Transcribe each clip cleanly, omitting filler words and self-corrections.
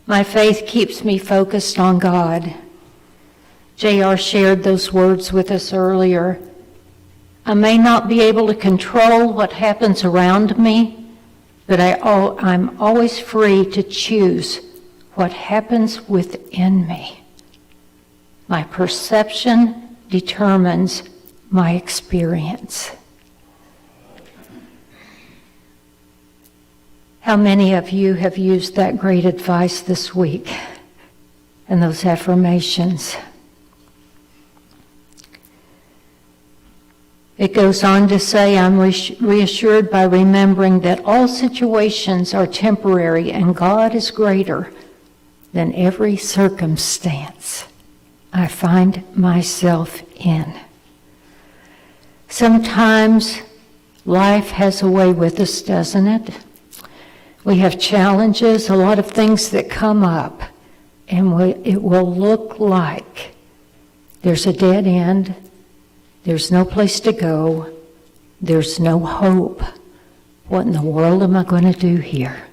My faith keeps me focused on God. J.R. shared those words with us earlier. I may not be able to control what happens around me, but I'm always free to choose what happens within me. My perception determines my experience. How many of you have used that great advice this week and those affirmations? It goes on to say, I'm reassured by remembering that all situations are temporary and God is greater than every circumstance I find myself in. Sometimes life has a way with us, doesn't it? We have challenges, a lot of things that come up, and it will look like there's a dead end, there's no place to go, there's no hope. What in the world am I going to do here?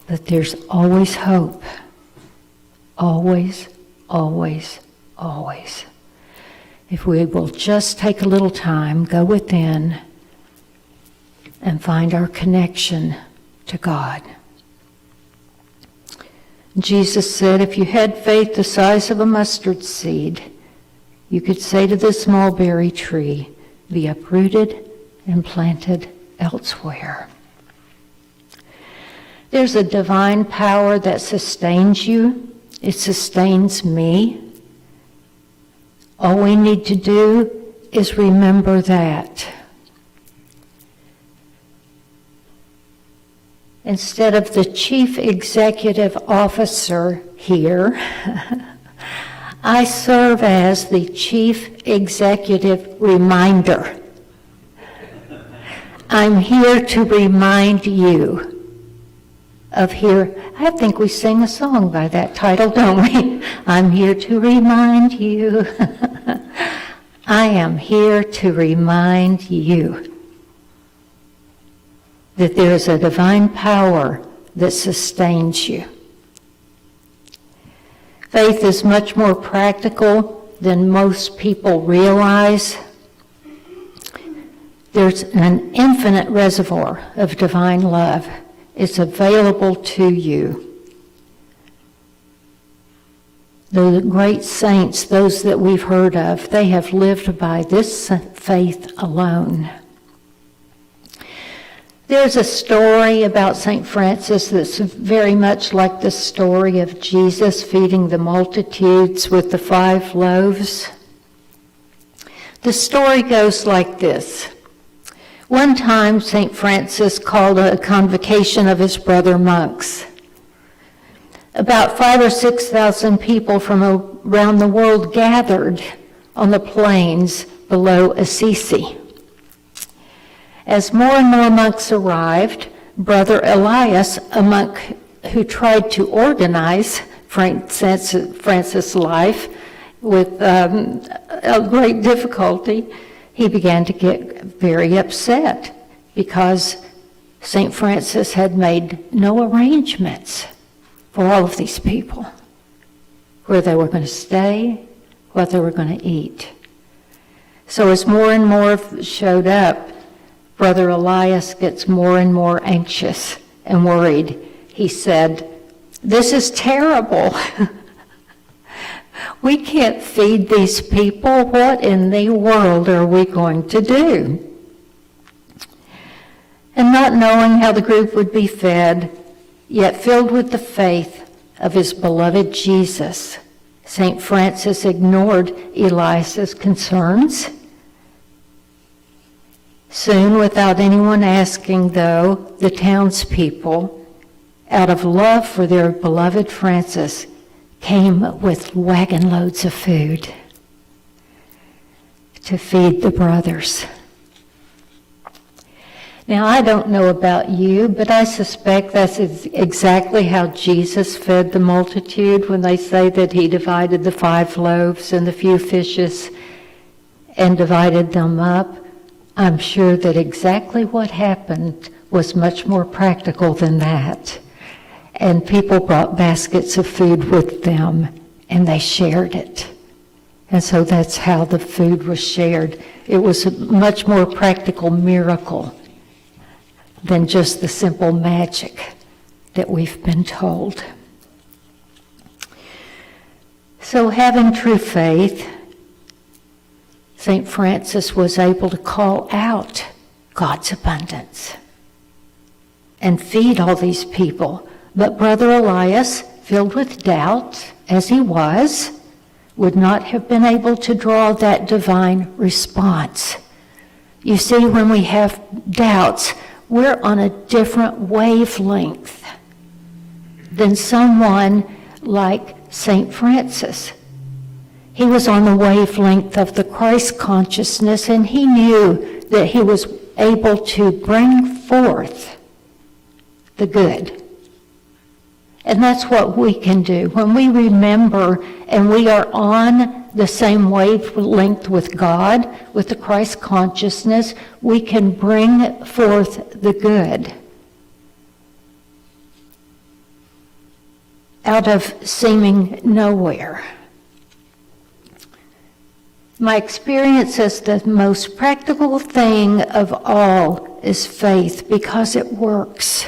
But there's always hope. Always, always, always. If we will just take a little time, go within, and find our connection to God. Jesus said, if you had faith the size of a mustard seed, you could say to this mulberry tree, be uprooted and planted elsewhere. There's a divine power that sustains you. It sustains me. All we need to do is remember that. Instead of the chief executive officer here, I serve as the chief executive reminder. I'm here to remind you of here. I think we sing a song by that title, don't we? I'm here to remind you. I am here to remind you that there is a divine power that sustains you. Faith is much more practical than most people realize. There's an infinite reservoir of divine love. It's available to you. The great saints, those that we've heard of, they have lived by this faith alone. There's a story about St. Francis that's very much like the story of Jesus feeding the multitudes with the 5 loaves. The story goes like this. One time, St. Francis called a convocation of his brother monks. About 5,000 or 6,000 people from around the world gathered on the plains below Assisi. As more and more monks arrived, Brother Elias, a monk who tried to organize Francis' life with a great difficulty, he began to get very upset because St. Francis had made no arrangements for all of these people, where they were going to stay, what they were going to eat. So as more and more showed up, Brother Elias gets more and more anxious and worried. He said, "This is terrible. We can't feed these people. What in the world are we going to do?" And not knowing how the group would be fed, yet filled with the faith of his beloved Jesus, St. Francis ignored Elias's concerns. Soon, without anyone asking, though, the townspeople, out of love for their beloved Francis, came with wagon loads of food to feed the brothers. Now, I don't know about you, but I suspect that's exactly how Jesus fed the multitude when they say that he divided the 5 loaves and the few fishes and divided them up. I'm sure that exactly what happened was much more practical than that. And people brought baskets of food with them, and they shared it. And so that's how the food was shared. It was a much more practical miracle than just the simple magic that we've been told. So having true faith, St. Francis was able to call out God's abundance and feed all these people. But Brother Elias, filled with doubt, as he was, would not have been able to draw that divine response. You see, when we have doubts, we're on a different wavelength than someone like St. Francis. He was on the wavelength of the Christ consciousness, and he knew that he was able to bring forth the good. And that's what we can do. When we remember and we are on the same wavelength with God, with the Christ consciousness, we can bring forth the good out of seeming nowhere. My experience is the most practical thing of all is faith, because it works.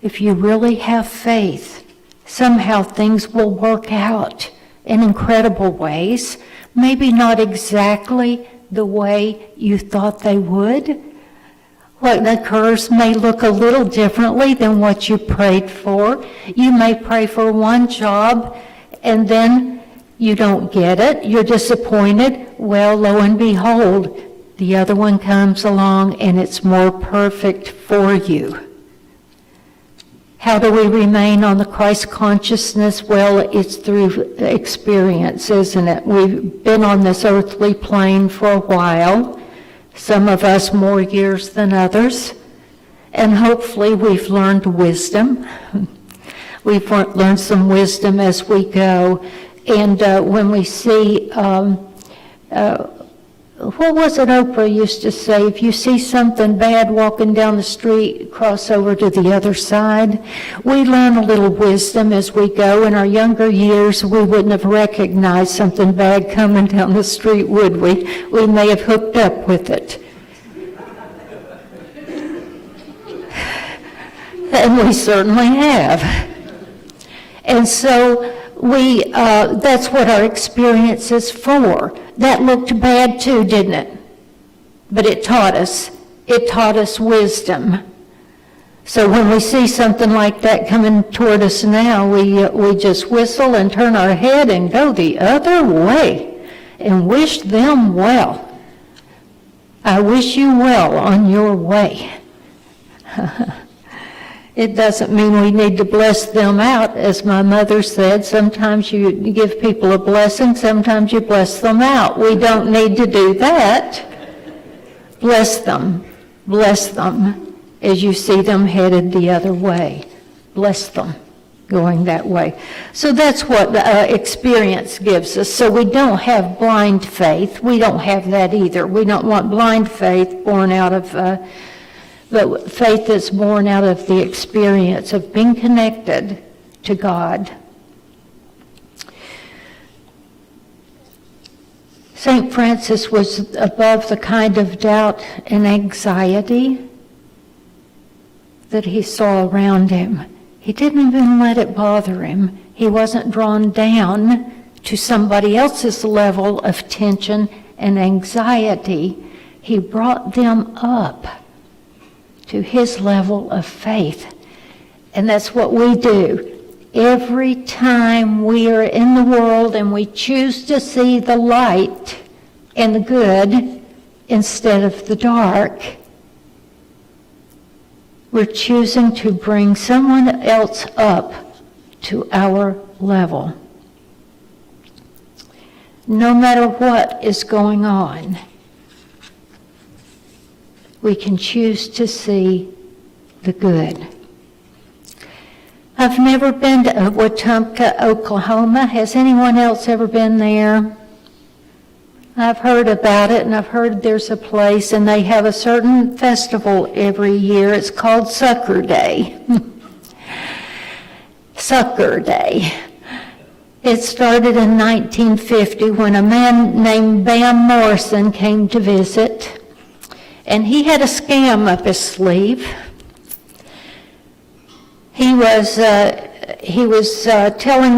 If you really have faith, somehow things will work out in incredible ways. Maybe not exactly the way you thought they would. What occurs may look a little differently than what you prayed for. You may pray for one job and then you don't get it. You're disappointed. Well, lo and behold, the other one comes along and it's more perfect for you. How do we remain on the Christ consciousness? Well, it's through experience, isn't it? We've been on this earthly plane for a while, some of us more years than others, and hopefully we've learned wisdom. We've learned some wisdom as we go. And when we see, what was it Oprah used to say? If you see something bad walking down the street, cross over to the other side. We learn a little wisdom as we go. In our younger years, we wouldn't have recognized something bad coming down the street, would we? We may have hooked up with it. And we certainly have. And so that's what our experience is for. That looked bad too, didn't it? But it taught us wisdom. So when we see something like that coming toward us now, we just whistle and turn our head and go the other way and wish them well. I wish you well on your way. It doesn't mean we need to bless them out. As my mother said, sometimes you give people a blessing, sometimes you bless them out. We don't need to do that. Bless them as you see them headed the other way. Bless them going that way. So that's what experience gives us. So we don't have blind faith. We don't have that either. We don't want blind faith born out of but faith is born out of the experience of being connected to God. St. Francis was above the kind of doubt and anxiety that he saw around him. He didn't even let it bother him. He wasn't drawn down to somebody else's level of tension and anxiety. He brought them up to his level of faith. And that's what we do. Every time we are in the world and we choose to see the light and the good instead of the dark, we're choosing to bring someone else up to our level. No matter what is going on, we can choose to see the good. I've never been to Wetumpka, Oklahoma. Has anyone else ever been there? I've heard about it, and I've heard there's a place, and they have a certain festival every year. It's called Sucker Day. Sucker Day. It started in 1950 when a man named Bam Morrison came to visit, and he had a scam up his sleeve. He was telling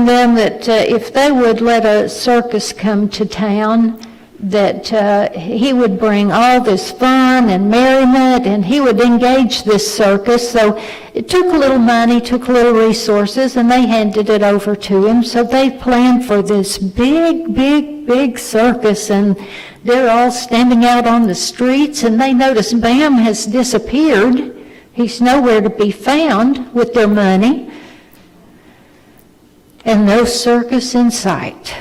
them that if they would let a circus come to town, that he would bring all this fun and merriment, and he would engage this circus. So it took a little money, took a little resources, and they handed it over to him. So they planned for this big circus, and they're all standing out on the streets, and they notice Bam has disappeared. He's nowhere to be found with their money, and no circus in sight.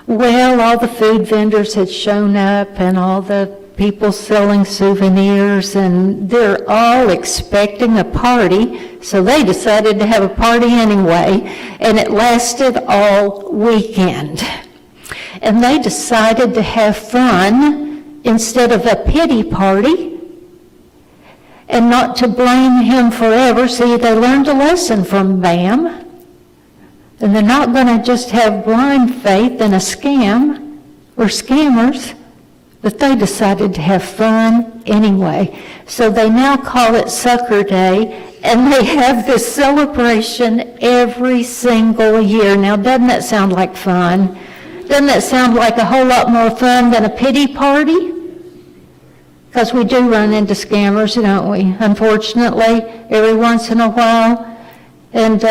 Well, all the food vendors had shown up and all the people selling souvenirs, and they're all expecting a party, so they decided to have a party anyway, and it lasted all weekend. And they decided to have fun instead of a pity party and not to blame him forever. See, they learned a lesson from Bam. And they're not going to just have blind faith in a scam or scammers, but they decided to have fun anyway. So they now call it Sucker Day, and they have this celebration every single year. Now, doesn't that sound like fun? Doesn't that sound like a whole lot more fun than a pity party? Because we do run into scammers, don't we? Unfortunately, every once in a while. And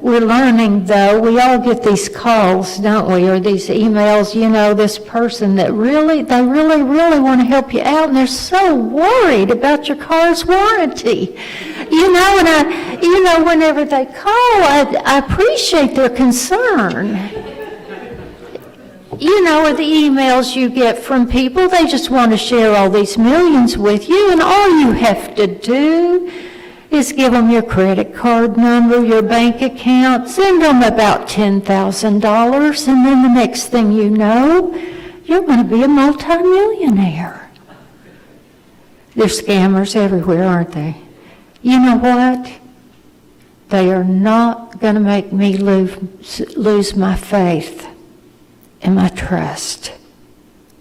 we're learning, though, we all get these calls, don't we, or these emails, this person that they really want to help you out, and they're so worried about your car's warranty. And whenever they call, I appreciate their concern. Or the emails you get from people, they just want to share all these millions with you, and all you have to do is give them your credit card number, your bank account, send them about $10,000, and then the next thing you know, you're going to be a multimillionaire. There's scammers everywhere, aren't they? You know what? They are not going to make me lose my faith and my trust.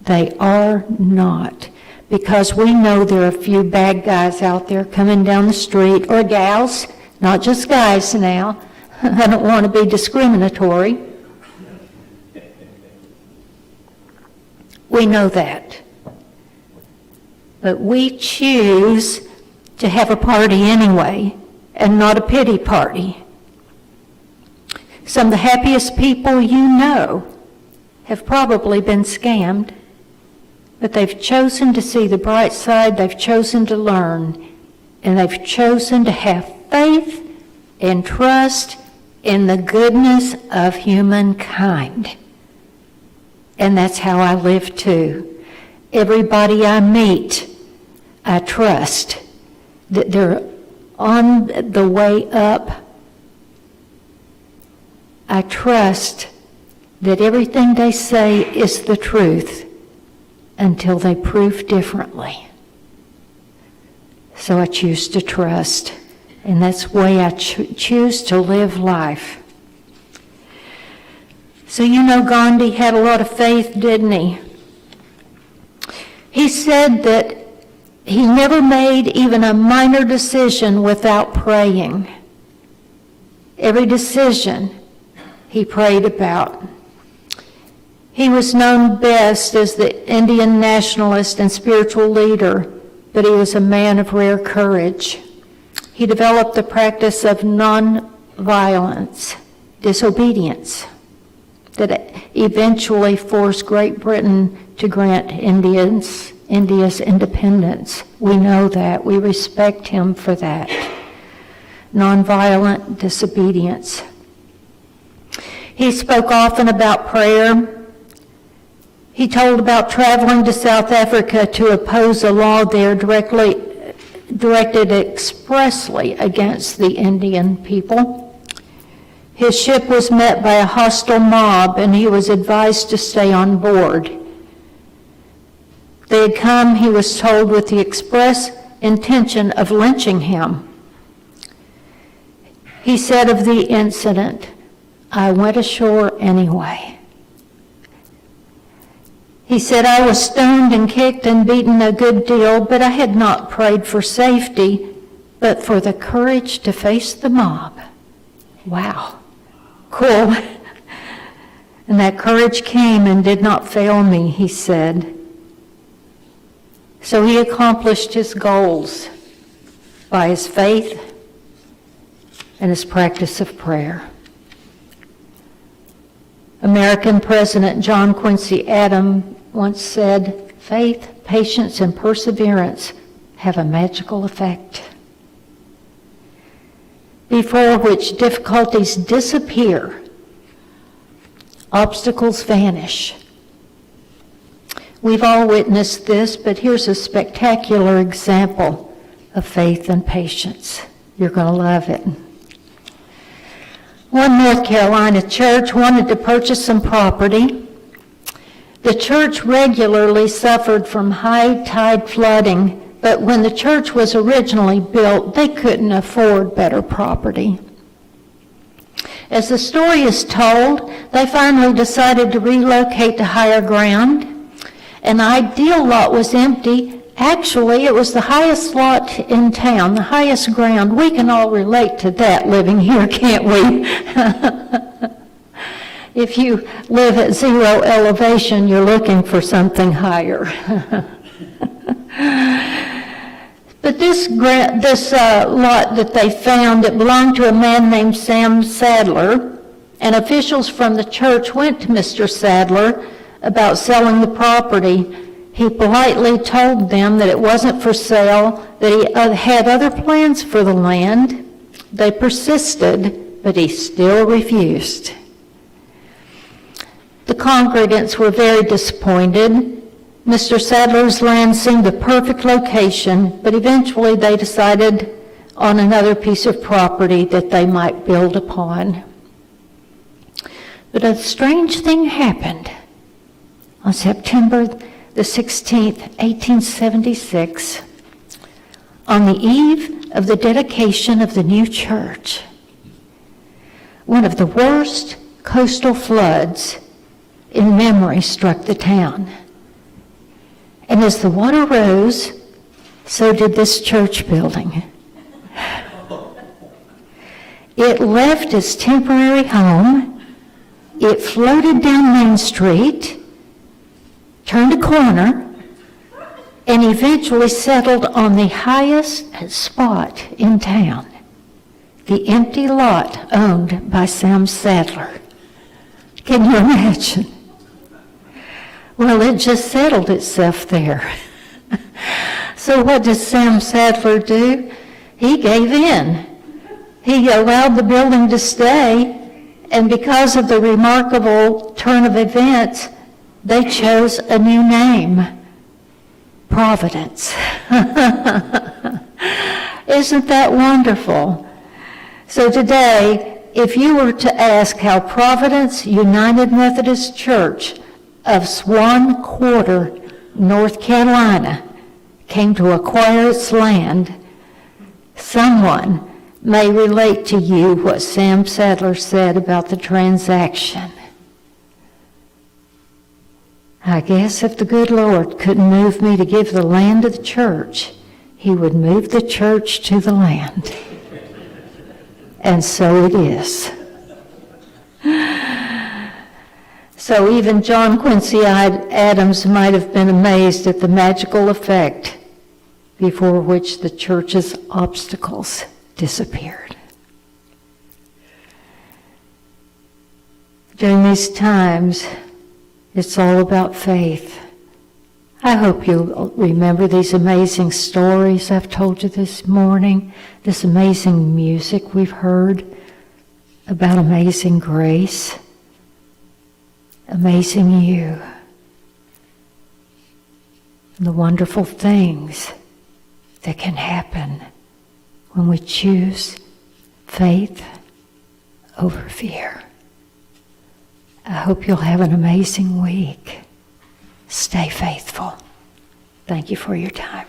They are not. Because we know there are a few bad guys out there coming down the street, or gals, not just guys now. I don't want to be discriminatory. We know that. But we choose to have a party anyway, and not a pity party. Some of the happiest people you know have probably been scammed. But they've chosen to see the bright side, they've chosen to learn, and they've chosen to have faith and trust in the goodness of humankind. And that's how I live too. Everybody I meet, I trust that they're on the way up. I trust that everything they say is the truth, until they prove differently. So I choose to trust, and that's the way I choose to live life. So Gandhi had a lot of faith, didn't he? He said that he never made even a minor decision without praying. Every decision he prayed about. He was known best as the Indian nationalist and spiritual leader, but he was a man of rare courage. He developed the practice of non-violence, disobedience, that eventually forced Great Britain to grant India's independence. We know that. We respect him for that. Nonviolent disobedience. He spoke often about prayer. He told about traveling to South Africa to oppose a law there directed expressly against the Indian people. His ship was met by a hostile mob, and he was advised to stay on board. They had come, he was told, with the express intention of lynching him. He said of the incident, "I went ashore anyway." He said, "I was stoned and kicked and beaten a good deal, but I had not prayed for safety, but for the courage to face the mob." Wow, cool. "And that courage came and did not fail me," he said. So he accomplished his goals by his faith and his practice of prayer. American President John Quincy Adams once said, "Faith, patience, and perseverance have a magical effect, before which difficulties disappear, obstacles vanish." We've all witnessed this, but here's a spectacular example of faith and patience. You're going to love it. One North Carolina church wanted to purchase some property. The church regularly suffered from high tide flooding, but when the church was originally built, they couldn't afford better property. As the story is told, they finally decided to relocate to higher ground. An ideal lot was empty. Actually, it was the highest lot in town, the highest ground. We can all relate to that living here, can't we? If you live at zero elevation, you're looking for something higher. But this lot that they found, it belonged to a man named Sam Sadler, and officials from the church went to Mr. Sadler about selling the property. He politely told them that it wasn't for sale, that he had other plans for the land. They persisted, but he still refused. The congregants were very disappointed. Mr. Sadler's land seemed the perfect location, but eventually they decided on another piece of property that they might build upon. But a strange thing happened. On September the 16th, 1876, on the eve of the dedication of the new church, one of the worst coastal floods in memory struck the town. And as the water rose, so did this church building. It left its temporary home, it floated down Main Street, turned a corner, and eventually settled on the highest spot in town, the empty lot owned by Sam Sadler. Can you imagine? Well, it just settled itself there. So what does Sam Sadler do? He gave in. He allowed the building to stay, and because of the remarkable turn of events, they chose a new name, Providence. Isn't that wonderful? So today, if you were to ask how Providence United Methodist Church of Swan Quarter, North Carolina, came to acquire its land, someone may relate to you what Sam Sadler said about the transaction. "I guess if the good Lord couldn't move me to give the land to the church, he would move the church to the land." And so it is. So even John Quincy Adams might have been amazed at the magical effect before which the church's obstacles disappeared. During these times, it's all about faith. I hope you'll remember these amazing stories I've told you this morning, this amazing music we've heard about amazing grace, amazing you, and the wonderful things that can happen when we choose faith over fear. I hope you'll have an amazing week. Stay faithful. Thank you for your time.